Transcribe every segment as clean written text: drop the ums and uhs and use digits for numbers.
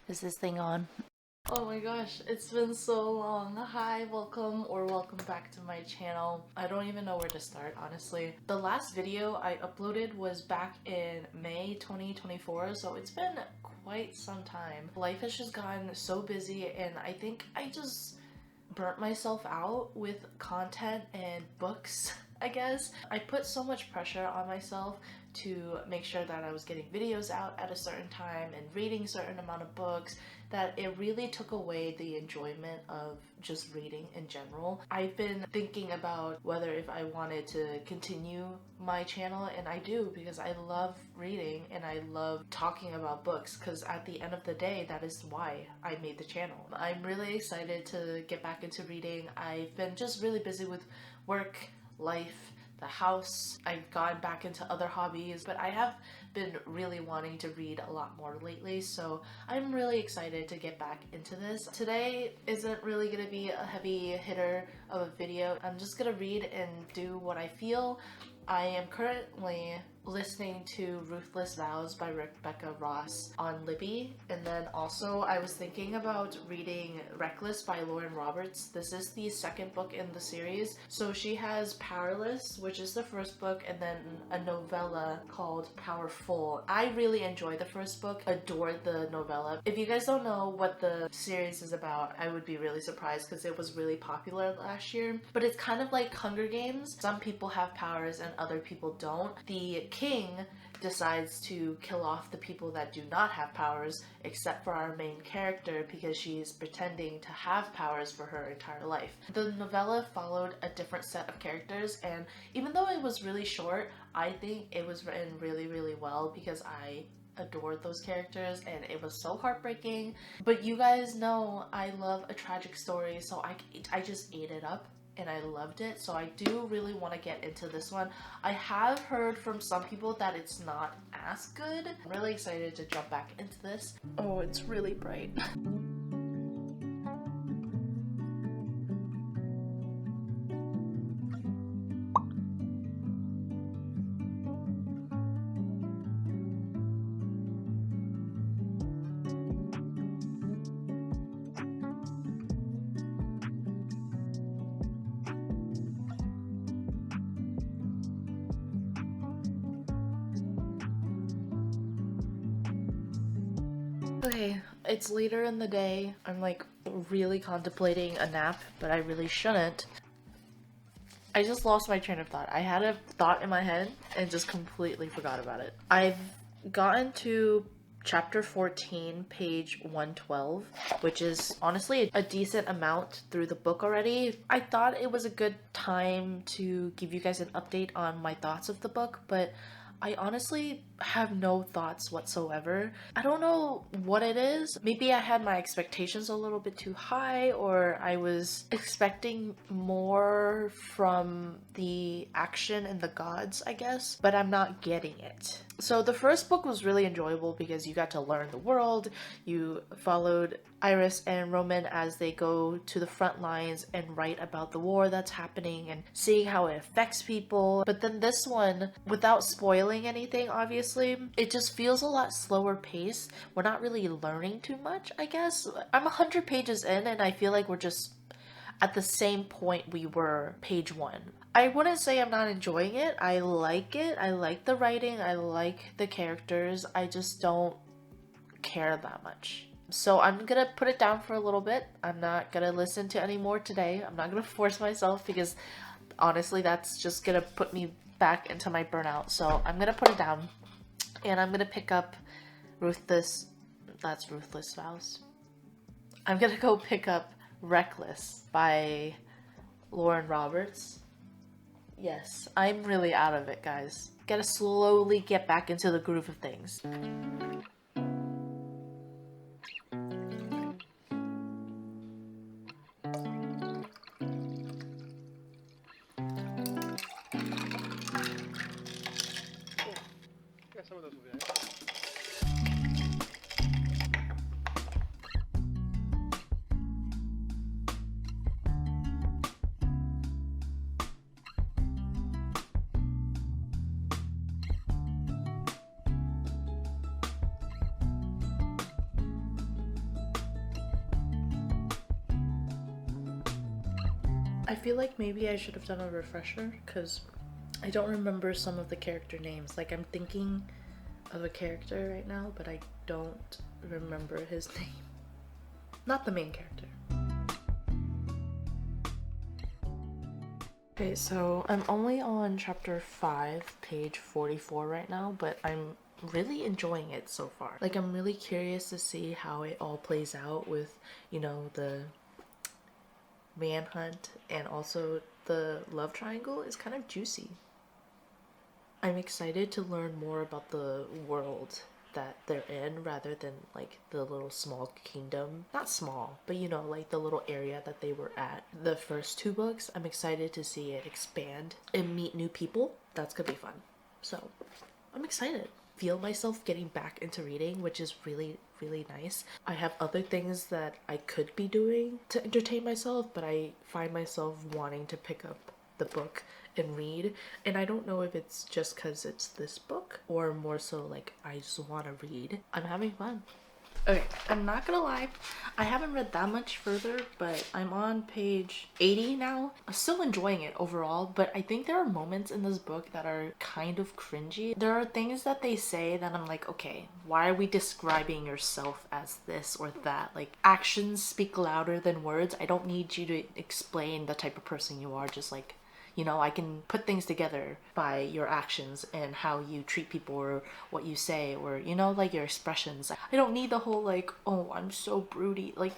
Is this thing on? Oh my gosh, it's been so long. Hi, welcome back to my channel. I don't even know where to start, honestly. The last video I uploaded was back in May 2024, so it's been quite some time. Life has just gotten so busy, and I think I just burnt myself out with content and books, I guess. I put so much pressure on myself to make sure that I was getting videos out at a certain time and reading a certain amount of books that it really took away the enjoyment of just reading in general. I've been thinking about whether if I wanted to continue my channel, and I do, because I love reading and I love talking about books, because at the end of the day, that is why I made the channel. I'm really excited to get back into reading. I've been just really busy with work, life, the house. I've gone back into other hobbies, but I have been really wanting to read a lot more lately, so I'm really excited to get back into this. Today isn't really going to be a heavy hitter of a video. I'm just going to read and do what I feel. I am currently listening to Ruthless Vows by Rebecca Ross on Libby, and then also I was thinking about reading Reckless by Lauren Roberts. This is the second book in the series. So she has Powerless, which is the first book, and then a novella called Powerful. I really enjoyed the first book, adored the novella. If you guys don't know what the series is about, I would be really surprised because it was really popular last year. But it's kind of like Hunger Games. Some people have powers and other people don't. The king decides to kill off the people that do not have powers, except for our main character, because she's pretending to have powers for her entire life. The novella followed a different set of characters, and even though it was really short, I think it was written really, really well because I adored those characters and it was so heartbreaking. But you guys know I love a tragic story, so I just ate it up and I loved it, so I do really want to get into this one. I have heard from some people that it's not as good. I'm really excited to jump back into this. Oh, it's really bright. Okay, it's later in the day. I'm like really contemplating a nap, but I really shouldn't. I just lost my train of thought. I had a thought in my head and just completely forgot about it. I've gotten to chapter 14, page 112, which is honestly a decent amount through the book already. I thought it was a good time to give you guys an update on my thoughts of the book, but I honestly have no thoughts whatsoever. I don't know what it is. Maybe I had my expectations a little bit too high, or I was expecting more from the action and the gods, I guess, but I'm not getting it. So the first book was really enjoyable because you got to learn the world. You followed Iris and Roman as they go to the front lines and write about the war that's happening and seeing how it affects people. But then this one, without spoiling anything, obviously, it just feels a lot slower paced. We're not really learning too much, I guess. I'm 100 pages in and I feel like we're just at the same point we were page 1. I wouldn't say I'm not enjoying it. I like it. I like the writing. I like the characters. I just don't care that much. So I'm gonna put it down for a little bit. I'm not gonna listen to any more today. I'm not gonna force myself because honestly that's just gonna put me back into my burnout. So I'm gonna put it down and I'm gonna pick up Ruthless Vows. I'm gonna go pick up Reckless by Lauren Roberts. Yes, I'm really out of it, guys. Gotta slowly get back into the groove of things. I feel like maybe I should have done a refresher because I don't remember some of the character names. Like, I'm thinking of a character right now, but I don't remember his name. Not the main character. Okay, so I'm only on chapter 5, page 44 right now, but I'm really enjoying it so far. Like, I'm really curious to see how it all plays out with, you know, the manhunt and also the love triangle is kind of juicy. I'm excited to learn more about the world that they're in rather than like the little small kingdom. Not small, but you know, like the little area that they were at. The first 2 books, I'm excited to see it expand and meet new people. That's gonna be fun. So I'm excited. Feel myself getting back into reading, which is really, really nice. I have other things that I could be doing to entertain myself, but I find myself wanting to pick up the book and read, and I don't know if it's just because it's this book or more so like I just want to read. I'm having fun. Okay, I'm not gonna lie, I haven't read that much further, but I'm on page 80 now. I'm still enjoying it overall, but I think there are moments in this book that are kind of cringy. There are things that they say that I'm like, okay, why are we describing yourself as this or that? Like, actions speak louder than words. I don't need you to explain the type of person you are, just like, you know, I can put things together by your actions and how you treat people or what you say or, you know, like your expressions. I don't need the whole like, oh, I'm so broody. Like,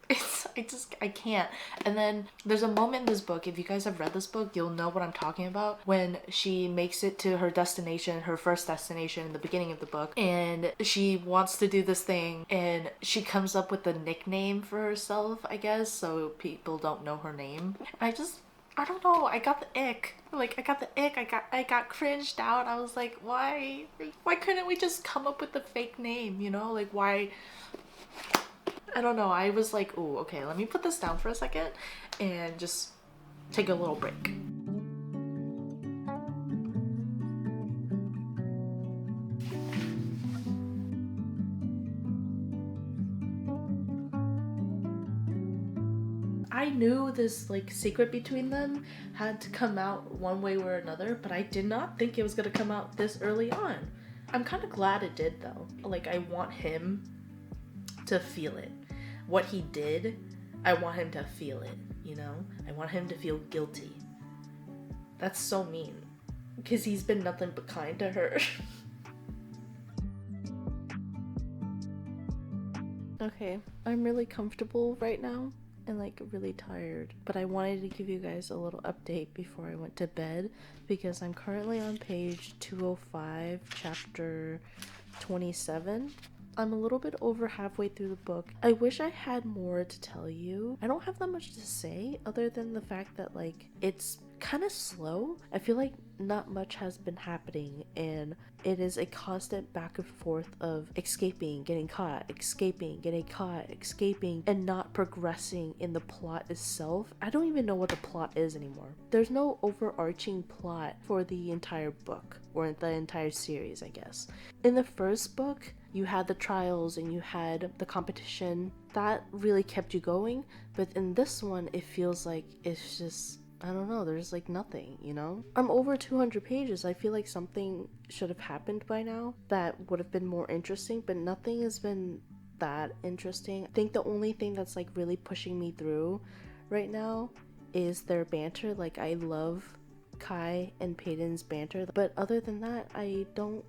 I can't. And then there's a moment in this book, if you guys have read this book, you'll know what I'm talking about, when she makes it to her destination, her first destination in the beginning of the book, and she wants to do this thing and she comes up with a nickname for herself, I guess, so people don't know her name. I don't know, I got the ick. Like, I got cringed out. I was like, why couldn't we just come up with a fake name, you know? Like, why? I don't know. I was like, ooh, okay, let me put this down for a second and just take a little break. I knew this like secret between them had to come out one way or another, but I did not think it was gonna come out this early on. I'm kind of glad it did though. Like, I want him to feel it. What he did, I want him to feel it, you know? I want him to feel guilty. That's so mean, because he's been nothing but kind to her. Okay, I'm really comfortable right now and like really tired, but I wanted to give you guys a little update before I went to bed because I'm currently on page 205, chapter 27. I'm a little bit over halfway through the book. I wish I had more to tell you. I don't have that much to say other than the fact that like it's kind of slow. I feel like not much has been happening and it is a constant back and forth of escaping, getting caught, escaping, getting caught, escaping, and not progressing in the plot itself. I don't even know what the plot is anymore. There's no overarching plot for the entire book or the entire series, I guess. In the first book, you had the trials and you had the competition. That really kept you going, but in this one, it feels like it's just, I don't know, there's like nothing, you know? I'm over 200 pages. I feel like something should have happened by now that would have been more interesting, but nothing has been that interesting. I think the only thing that's like really pushing me through right now is their banter. Like, I love Kai and Peyton's banter, but other than that, I don't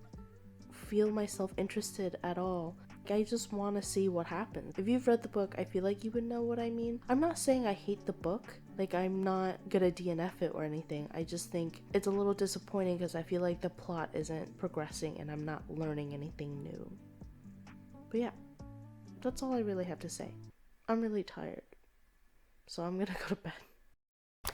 feel myself interested at all. I just want to see what happens. If you've read the book, I feel like you would know what I mean. I'm not saying I hate the book. Like, I'm not gonna DNF it or anything. I just think it's a little disappointing because I feel like the plot isn't progressing and I'm not learning anything new. But yeah, that's all I really have to say. I'm really tired, so I'm gonna go to bed.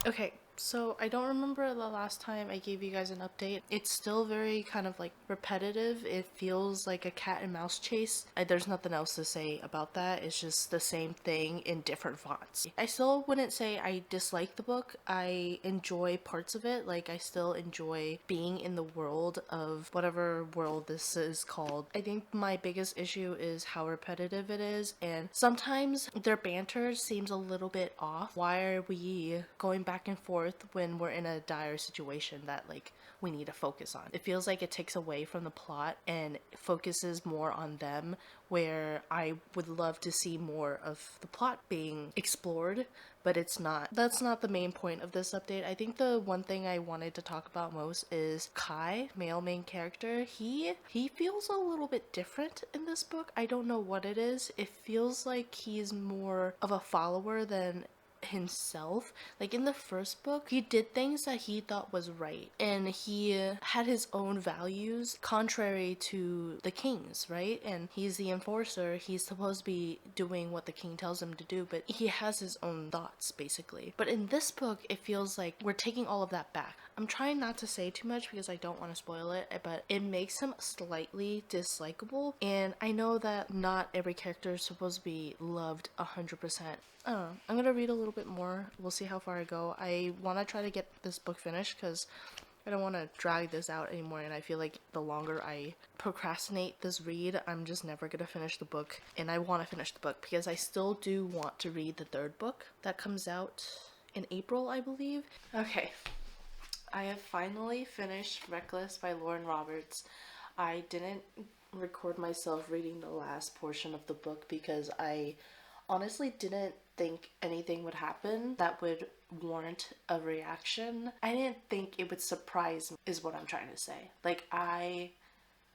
Okay, So I don't remember the last time I gave you guys an update. It's still very kind of like repetitive. It feels like a cat and mouse chase. There's nothing else to say about that. It's just the same thing in different fonts. I still wouldn't say I dislike the book. I enjoy parts of it. Like I still enjoy being in the world of whatever world this is called. I think my biggest issue is how repetitive it is, and sometimes their banter seems a little bit off. Why are we going back and forth when we're in a dire situation that like we need to focus on? It feels like it takes away from the plot and focuses more on them, where I would love to see more of the plot being explored, but it's not. That's not the main point of this update. I think the one thing I wanted to talk about most is Kai, male main character. He feels a little bit different in this book. I don't know what it is. It feels like he's more of a follower than himself. Like in the first book, he did things that he thought was right, and he had his own values contrary to the king's, right? And he's the enforcer. He's supposed to be doing what the king tells him to do, but he has his own thoughts basically. But in this book, it feels like we're taking all of that back. I'm trying not to say too much because I don't want to spoil it, but it makes him slightly dislikable, and I know that not every character is supposed to be loved 100%. I don't know. I'm gonna read a little bit more. We'll see how far I go. I want to try to get this book finished because I don't want to drag this out anymore, and I feel like the longer I procrastinate this read, I'm just never gonna finish the book. And I want to finish the book because I still do want to read the third book that comes out in April, I believe. Okay, I have finally finished Reckless by Lauren Roberts. I didn't record myself reading the last portion of the book because I honestly didn't think anything would happen that would warrant a reaction. I didn't think it would surprise me, is what I'm trying to say. Like, I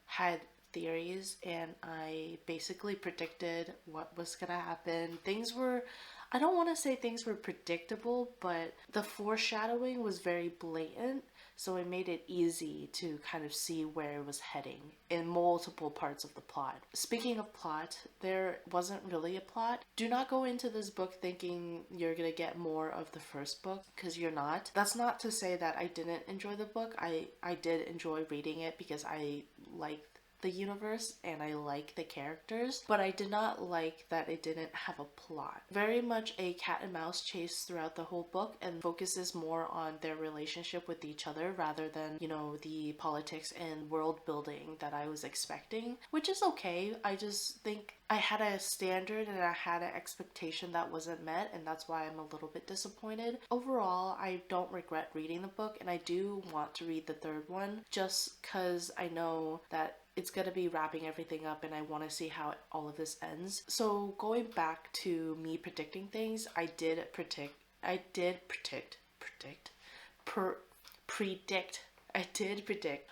had theories and I basically predicted what was gonna happen. Things were, I don't want to say things were predictable, but the foreshadowing was very blatant, so it made it easy to kind of see where it was heading in multiple parts of the plot. Speaking of plot, there wasn't really a plot. Do not go into this book thinking you're gonna get more of the first book, because you're not. That's not to say that I didn't enjoy the book. I did enjoy reading it because I liked the universe and I like the characters, but I did not like that it didn't have a plot. Very much a cat and mouse chase throughout the whole book, and focuses more on their relationship with each other rather than, you know, the politics and world building that I was expecting, which is okay. I just think I had a standard and I had an expectation that wasn't met, and that's why I'm a little bit disappointed. Overall, I don't regret reading the book, and I do want to read the third one just because I know that it's gonna be wrapping everything up and I want to see how all of this ends. So going back to me predicting things, I did predict. I did predict.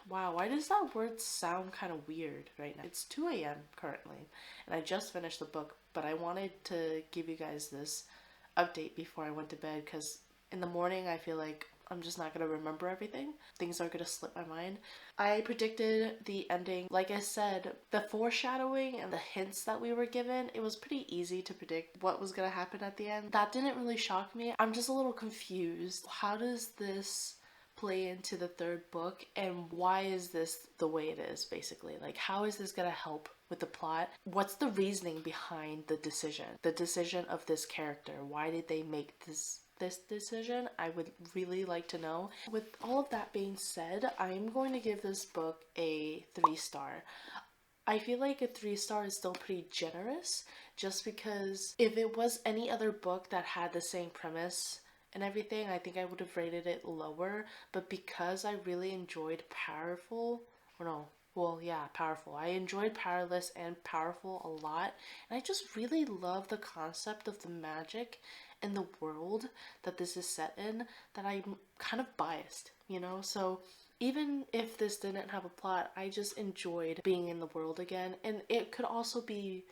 Wow, why does that word sound kind of weird right now? It's 2 a.m. currently, and I just finished the book, but I wanted to give you guys this update before I went to bed, because in the morning I feel like I'm just not gonna remember everything. Things are gonna slip my mind. I predicted the ending. Like I said, the foreshadowing and the hints that we were given, it was pretty easy to predict what was gonna happen at the end. That didn't really shock me. I'm just a little confused. How does this play into the third book, and why is this the way it is, basically? Like, how is this gonna help with the plot? What's the reasoning behind the decision of this character? Why did they make this decision? I would really like to know. With all of that being said, I'm going to give this book a 3-star. I feel like a 3-star is still pretty generous, just because if it was any other book that had the same premise and everything, I think I would have rated it lower. But because I really enjoyed Powerful, or no, well, yeah, Powerful. I enjoyed Powerless and Powerful a lot, and I just really love the concept of the magic and the world that this is set in, that I'm kind of biased, you know? So even if this didn't have a plot, I just enjoyed being in the world again. And it could also be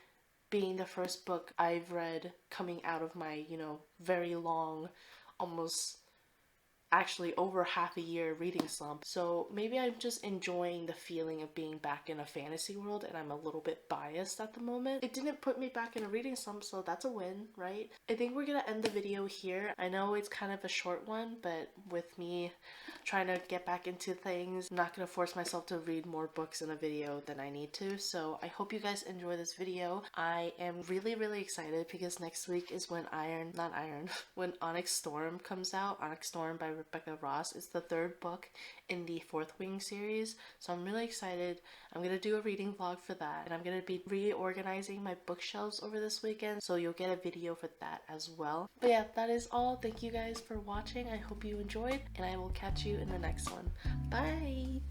being the first book I've read coming out of my, you know, very long, almost actually over half a year reading slump. So maybe I'm just enjoying the feeling of being back in a fantasy world and I'm a little bit biased at the moment. It didn't put me back in a reading slump, so that's a win, right? I think we're gonna end the video here. I know it's kind of a short one, but with me trying to get back into things, I'm not gonna force myself to read more books in a video than I need to. So I hope you guys enjoy this video. I am really excited because next week is when when Onyx Storm comes out. Onyx Storm by Rebecca Ross is the third book in the Fourth Wing series, so I'm really excited. I'm gonna do a reading vlog for that, and I'm gonna be reorganizing my bookshelves over this weekend, so you'll get a video for that as well. But yeah, that is all. Thank you guys for watching. I hope you enjoyed, and I will catch you in the next one. Bye!